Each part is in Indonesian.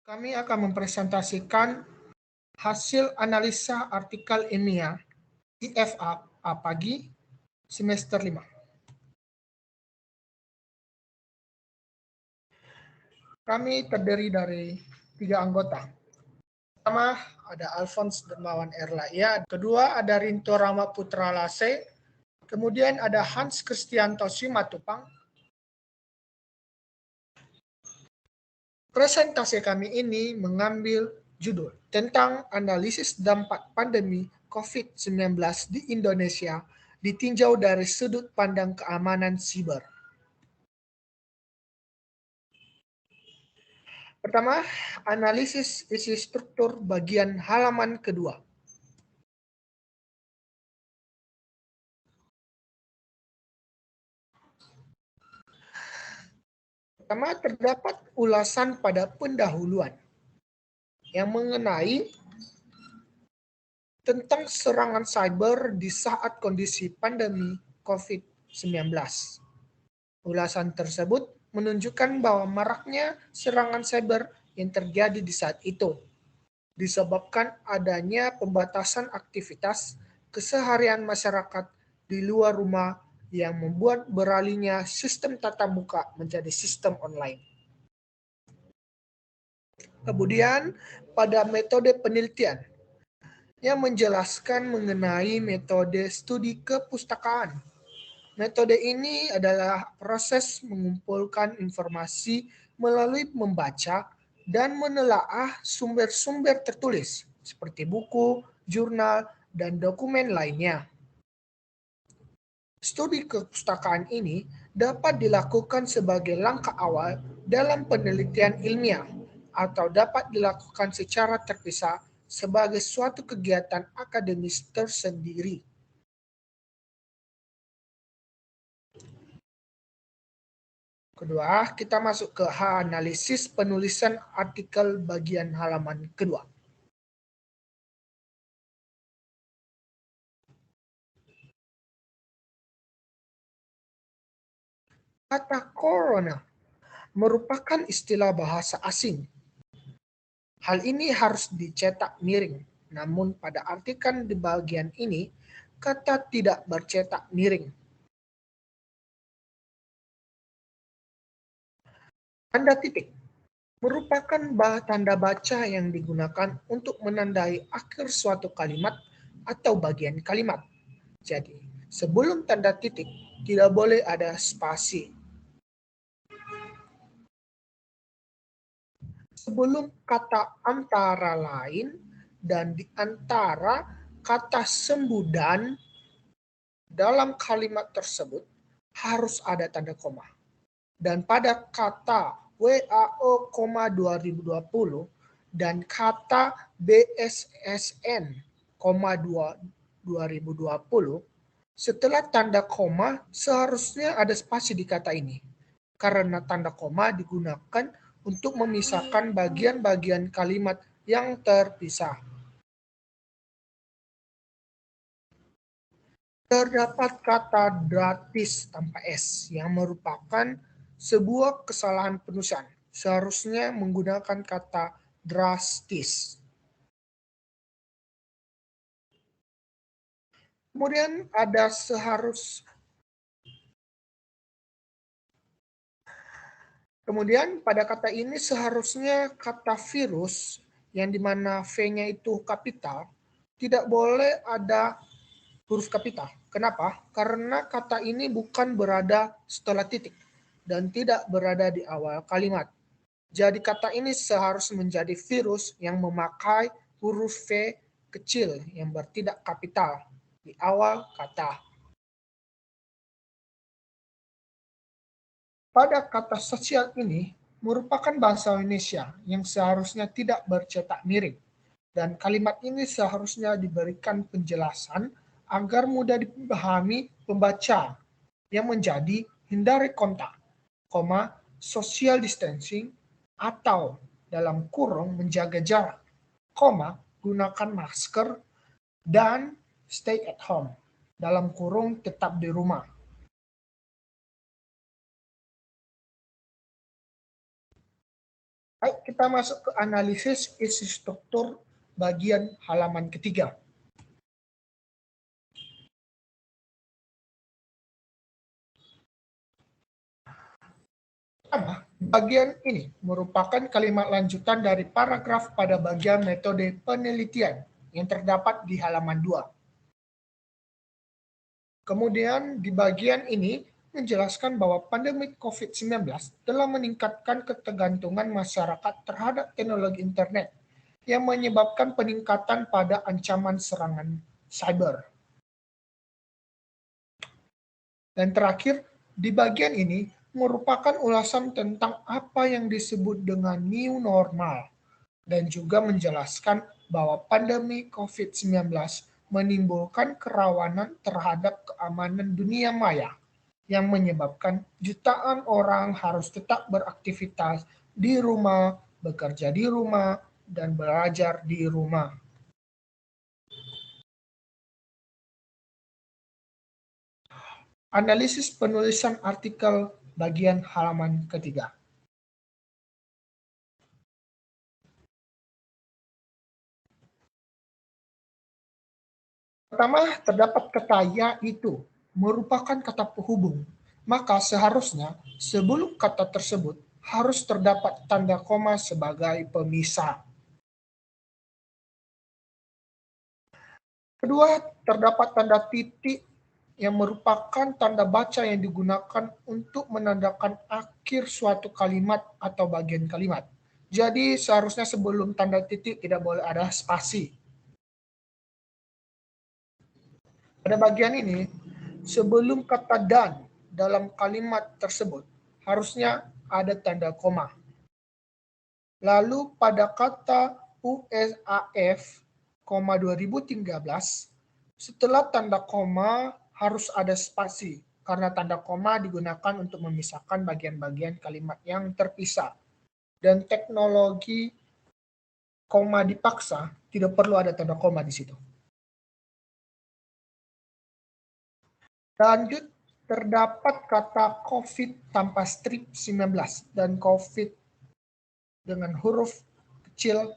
Kami akan mempresentasikan hasil analisa artikel ilmiah IFA pagi semester 5. Kami terdiri dari 3 anggota. Pertama ada Alphonse Dermawan Erlaya, kedua ada Rinto Rama Putra Lase, kemudian ada Hans Kristianto Simatupang. Presentasi kami ini mengambil judul tentang analisis dampak pandemi COVID-19 di Indonesia ditinjau dari sudut pandang keamanan siber. Pertama, analisis isi struktur bagian halaman kedua. Pertama, terdapat ulasan pada pendahuluan yang mengenai tentang serangan cyber di saat kondisi pandemi COVID-19. Ulasan tersebut menunjukkan bahwa maraknya serangan cyber yang terjadi di saat itu disebabkan adanya pembatasan aktivitas keseharian masyarakat di luar rumah yang membuat beralihnya sistem tatap muka menjadi sistem online. Kemudian pada metode penelitian yang menjelaskan mengenai metode studi kepustakaan. Metode ini adalah proses mengumpulkan informasi melalui membaca dan menelaah sumber-sumber tertulis seperti buku, jurnal, dan dokumen lainnya. Studi kepustakaan ini dapat dilakukan sebagai langkah awal dalam penelitian ilmiah atau dapat dilakukan secara terpisah sebagai suatu kegiatan akademis tersendiri. Kedua, kita masuk ke analisis penulisan artikel bagian halaman kedua. Kata corona merupakan istilah bahasa asing. Hal ini harus dicetak miring, namun pada artikel di bagian ini, kata tidak bercetak miring. Tanda titik merupakan tanda baca yang digunakan untuk menandai akhir suatu kalimat atau bagian kalimat. Jadi, sebelum tanda titik, tidak boleh ada spasi. Sebelum kata antara lain dan di antara kata sembudan dalam kalimat tersebut harus ada tanda koma. Dan pada kata WAO, 2020 dan kata BSSN, 2020, setelah tanda koma seharusnya ada spasi di kata ini. Karena tanda koma digunakan untuk memisahkan bagian-bagian kalimat yang terpisah. Terdapat kata gratis tanpa S yang merupakan sebuah kesalahan penulisan. Seharusnya menggunakan kata drastis. Kemudian ada Kemudian pada kata ini seharusnya kata virus yang dimana V-nya itu kapital tidak boleh ada huruf kapital. Kenapa? Karena kata ini bukan berada setelah titik dan tidak berada di awal kalimat. Jadi kata ini seharusnya menjadi virus yang memakai huruf V kecil yang bertidak kapital di awal kata. Pada kata sosial ini merupakan bahasa Indonesia yang seharusnya tidak bercetak miring. Dan kalimat ini seharusnya diberikan penjelasan agar mudah dipahami pembaca yang menjadi hindari kontak, social distancing, atau dalam kurung menjaga jarak, gunakan masker, dan stay at home, dalam kurung tetap di rumah. Baik, kita masuk ke analisis isi struktur bagian halaman ketiga. Pertama, bagian ini merupakan kalimat lanjutan dari paragraf pada bagian metode penelitian yang terdapat di halaman 2. Kemudian di bagian ini menjelaskan bahwa pandemi COVID-19 telah meningkatkan ketergantungan masyarakat terhadap teknologi internet yang menyebabkan peningkatan pada ancaman serangan cyber. Dan terakhir, di bagian ini merupakan ulasan tentang apa yang disebut dengan new normal dan juga menjelaskan bahwa pandemi COVID-19 menimbulkan kerawanan terhadap keamanan dunia maya yang menyebabkan jutaan orang harus tetap beraktivitas di rumah, bekerja di rumah, dan belajar di rumah. Analisis penulisan artikel bagian halaman ketiga. Pertama, terdapat kata "ya" itu merupakan kata penghubung. Maka seharusnya sebelum kata tersebut harus terdapat tanda koma sebagai pemisah. Kedua, terdapat tanda titik yang merupakan tanda baca yang digunakan untuk menandakan akhir suatu kalimat atau bagian kalimat. Jadi seharusnya sebelum tanda titik tidak boleh ada spasi. Pada bagian ini, sebelum kata "dan" dalam kalimat tersebut, harusnya ada tanda koma. Lalu pada kata USAF, 2013, setelah tanda koma harus ada spasi, karena tanda koma digunakan untuk memisahkan bagian-bagian kalimat yang terpisah. Dan teknologi koma dipaksa, tidak perlu ada tanda koma di situ. Lanjut, terdapat kata COVID tanpa strip 19 dan COVID dengan huruf kecil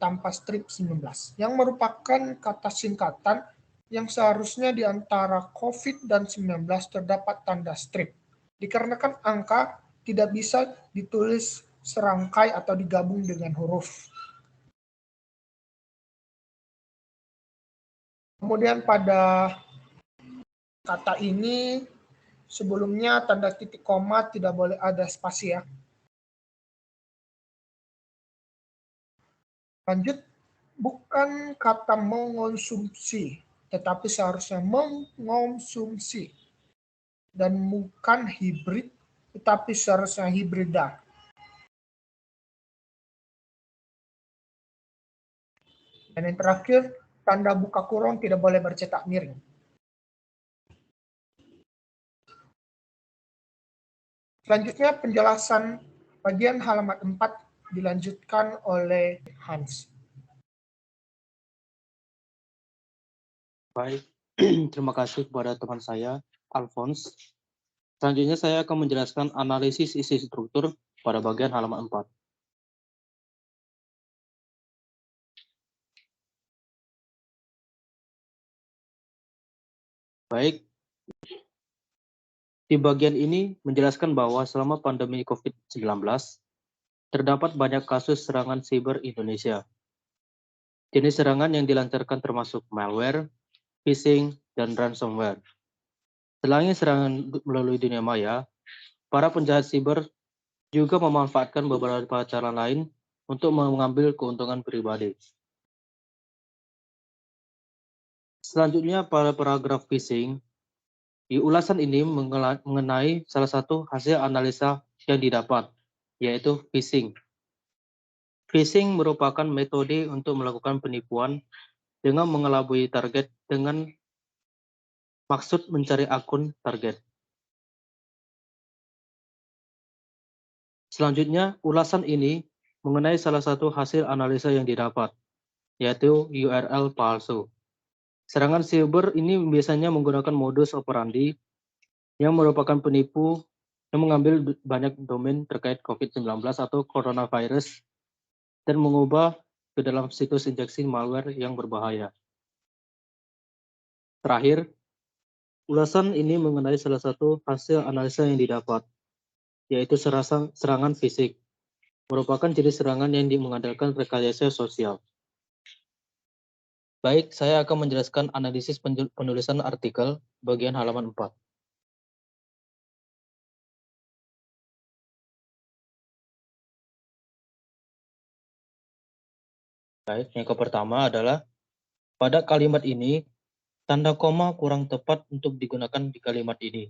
tanpa strip 19 yang merupakan kata singkatan yang seharusnya di antara COVID dan 19 terdapat tanda strip. Dikarenakan angka tidak bisa ditulis serangkai atau digabung dengan huruf. Kemudian pada kata ini sebelumnya tanda titik koma tidak boleh ada spasi ya. Lanjut, bukan kata mengonsumsi, tetapi seharusnya mengonsumsi. Dan bukan hibrid, tetapi seharusnya hibrida. Dan yang terakhir, tanda buka kurung tidak boleh bercetak miring. Selanjutnya penjelasan bagian halaman 4 dilanjutkan oleh Hans. Baik, terima kasih kepada teman saya, Alphonse. Selanjutnya saya akan menjelaskan analisis isi struktur pada bagian halaman 4. Baik, di bagian ini menjelaskan bahwa selama pandemi COVID-19, terdapat banyak kasus serangan siber Indonesia. Jenis serangan yang dilancarkan termasuk malware, phishing, dan ransomware. Selain serangan melalui dunia maya, para penjahat siber juga memanfaatkan beberapa cara lain untuk mengambil keuntungan pribadi. Selanjutnya pada paragraf phishing, di ulasan ini mengenai salah satu hasil analisa yang didapat, yaitu phishing. Phishing merupakan metode untuk melakukan penipuan dengan mengelabui target dengan maksud mencari akun target. Selanjutnya, ulasan ini mengenai salah satu hasil analisa yang didapat, yaitu URL palsu. Serangan siber ini biasanya menggunakan modus operandi yang merupakan penipu yang mengambil banyak domain terkait COVID-19 atau coronavirus dan mengubah ke dalam situs injeksi malware yang berbahaya. Terakhir, ulasan ini mengenai salah satu hasil analisa yang didapat, yaitu serangan fisik, merupakan jenis serangan yang mengandalkan rekayasa sosial. Baik, saya akan menjelaskan analisis penulisan artikel bagian halaman 4. Baik, yang pertama adalah pada kalimat ini, tanda koma kurang tepat untuk digunakan di kalimat ini.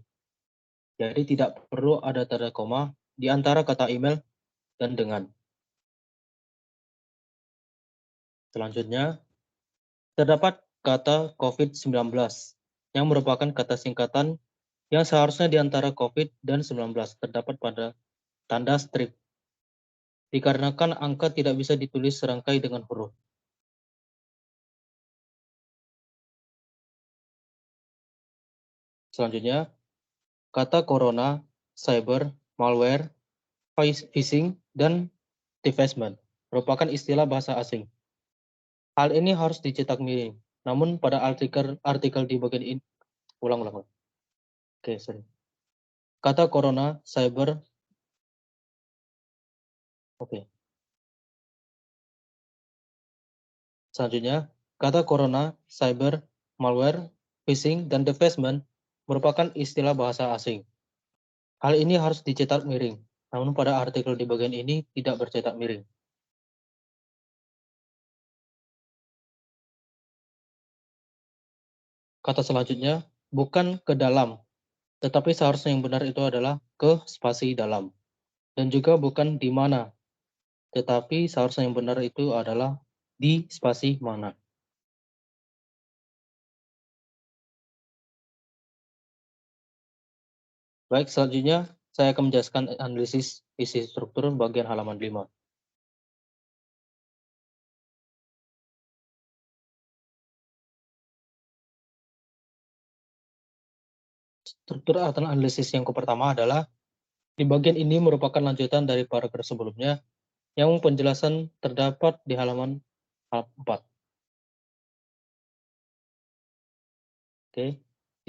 Jadi tidak perlu ada tanda koma di antara kata email dan dengan. Selanjutnya, terdapat kata COVID-19 yang merupakan kata singkatan yang seharusnya di antara COVID dan 19 terdapat pada tanda strip. Dikarenakan angka tidak bisa ditulis serangkai dengan huruf. Selanjutnya, kata corona, cyber, malware, phishing, dan defacement merupakan istilah bahasa asing. Hal ini harus dicetak miring. Namun pada artikel di bagian ini, ulang. Oke, sorry. Kata corona, cyber, oke. Selanjutnya, kata corona, cyber, malware, phishing, dan defacement merupakan istilah bahasa asing. Hal ini harus dicetak miring. Namun pada artikel di bagian ini tidak bercetak miring. Kata selanjutnya, bukan ke dalam, tetapi seharusnya yang benar itu adalah ke spasi dalam. Dan juga bukan di mana, tetapi seharusnya yang benar itu adalah di spasi mana. Baik, selanjutnya saya akan menjelaskan analisis isi struktur bagian halaman 5. Struktur atau analisis yang pertama adalah di bagian ini merupakan lanjutan dari paragraf sebelumnya yang penjelasan terdapat di halaman 4. Oke.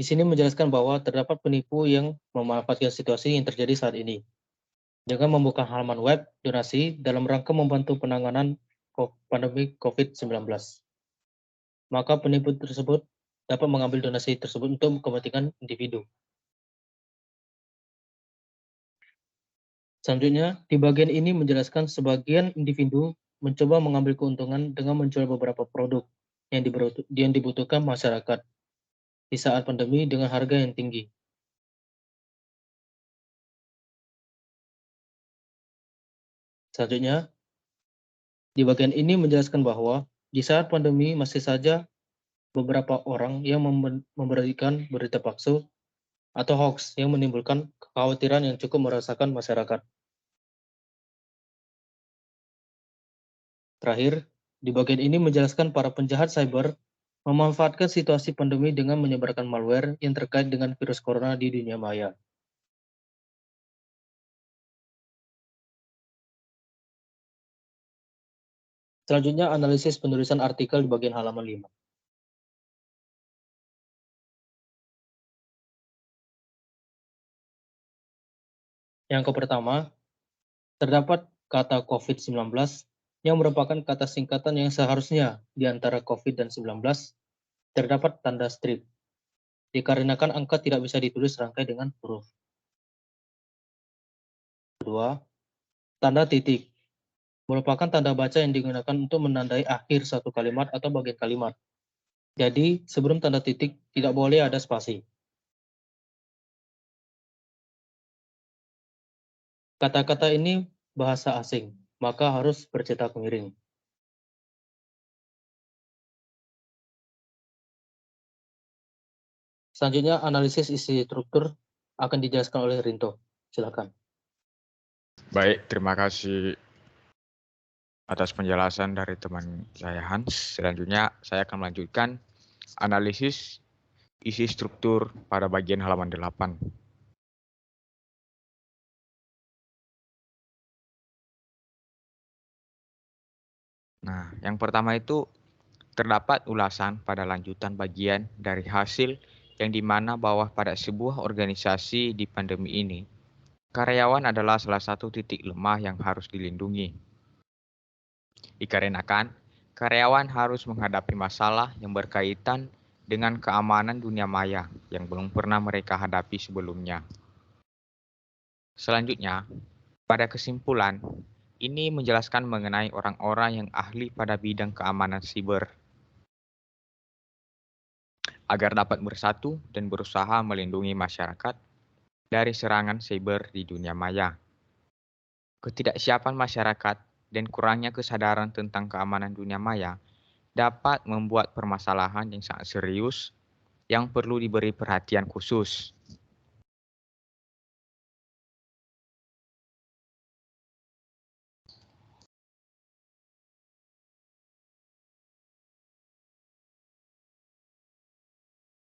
Di sini menjelaskan bahwa terdapat penipu yang memanfaatkan situasi yang terjadi saat ini dengan membuka halaman web donasi dalam rangka membantu penanganan pandemi COVID-19. Maka penipu tersebut dapat mengambil donasi tersebut untuk kepentingan individu. Selanjutnya, di bagian ini menjelaskan sebagian individu mencoba mengambil keuntungan dengan menjual beberapa produk yang dibutuhkan masyarakat di saat pandemi dengan harga yang tinggi. Selanjutnya, di bagian ini menjelaskan bahwa di saat pandemi masih saja beberapa orang yang memberikan berita palsu atau hoax yang menimbulkan kekhawatiran yang cukup meresahkan masyarakat. Terakhir, di bagian ini menjelaskan para penjahat cyber memanfaatkan situasi pandemi dengan menyebarkan malware yang terkait dengan virus corona di dunia maya. Selanjutnya, analisis penulisan artikel di bagian halaman 5. Yang pertama, terdapat kata COVID-19 yang merupakan kata singkatan yang seharusnya di antara COVID dan 19 terdapat tanda strip, dikarenakan angka tidak bisa ditulis serangkai dengan huruf. Kedua, tanda titik merupakan tanda baca yang digunakan untuk menandai akhir satu kalimat atau bagian kalimat. Jadi, sebelum tanda titik tidak boleh ada spasi. Kata-kata ini bahasa asing, maka harus bercetak miring. Selanjutnya, analisis isi struktur akan dijelaskan oleh Rinto. Silakan. Baik, terima kasih atas penjelasan dari teman saya Hans. Selanjutnya, saya akan melanjutkan analisis isi struktur pada bagian halaman 8. Nah, yang pertama itu terdapat ulasan pada lanjutan bagian dari hasil yang dimana bahwa pada sebuah organisasi di pandemi ini, karyawan adalah salah satu titik lemah yang harus dilindungi. Dikarenakan, karyawan harus menghadapi masalah yang berkaitan dengan keamanan dunia maya yang belum pernah mereka hadapi sebelumnya. Selanjutnya, pada kesimpulan, ini menjelaskan mengenai orang-orang yang ahli pada bidang keamanan siber agar dapat bersatu dan berusaha melindungi masyarakat dari serangan siber di dunia maya. Ketidaksiapan masyarakat dan kurangnya kesadaran tentang keamanan dunia maya dapat membuat permasalahan yang sangat serius yang perlu diberi perhatian khusus.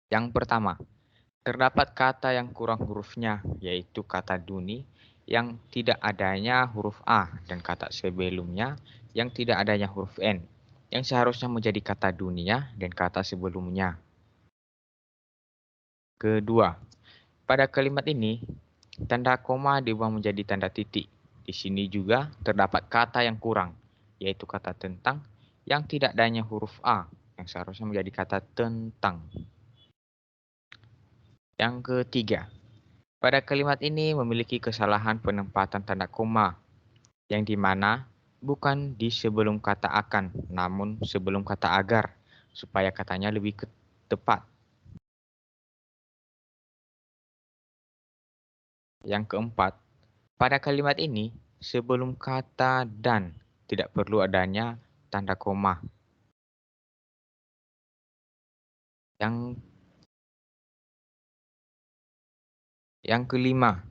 Yang pertama, terdapat kata yang kurang hurufnya, yaitu kata duni yang tidak adanya huruf A dan kata sebelumnya yang tidak adanya huruf N, yang seharusnya menjadi kata dunia dan kata sebelumnya. Kedua, pada kalimat ini, tanda koma diubah menjadi tanda titik. Di sini juga terdapat kata yang kurang, yaitu kata tentang yang tidak adanya huruf A, yang seharusnya menjadi kata tentang. Yang ketiga, pada kalimat ini memiliki kesalahan penempatan tanda koma, yang dimana bukan di sebelum kata akan, namun sebelum kata agar, supaya katanya lebih tepat. Yang keempat, pada kalimat ini sebelum kata dan tidak perlu adanya tanda koma. Yang kelima,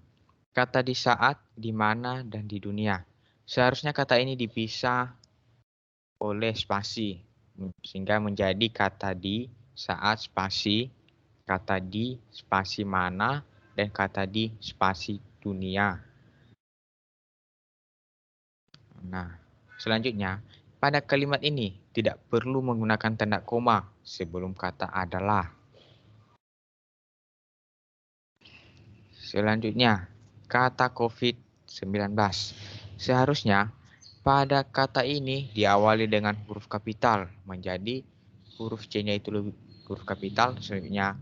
kata di saat, di mana, dan di dunia. Seharusnya kata ini dipisah oleh spasi, sehingga menjadi kata di saat spasi, kata di spasi mana, dan kata di spasi dunia. Nah, selanjutnya, pada kalimat ini tidak perlu menggunakan tanda koma sebelum kata adalah. Selanjutnya, kata COVID-19. Seharusnya pada kata ini diawali dengan huruf kapital, menjadi huruf C-nya itu huruf kapital, selanjutnya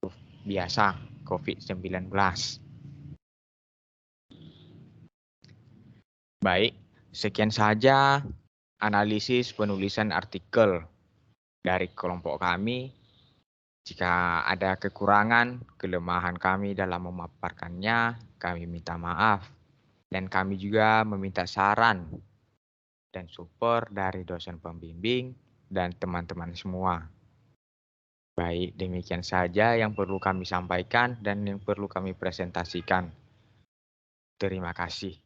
huruf biasa, COVID-19. Baik, sekian saja analisis penulisan artikel dari kelompok kami. Jika ada kekurangan, kelemahan kami dalam memaparkannya, kami minta maaf. Dan kami juga meminta saran dan support dari dosen pembimbing dan teman-teman semua. Baik, demikian saja yang perlu kami sampaikan dan yang perlu kami presentasikan. Terima kasih.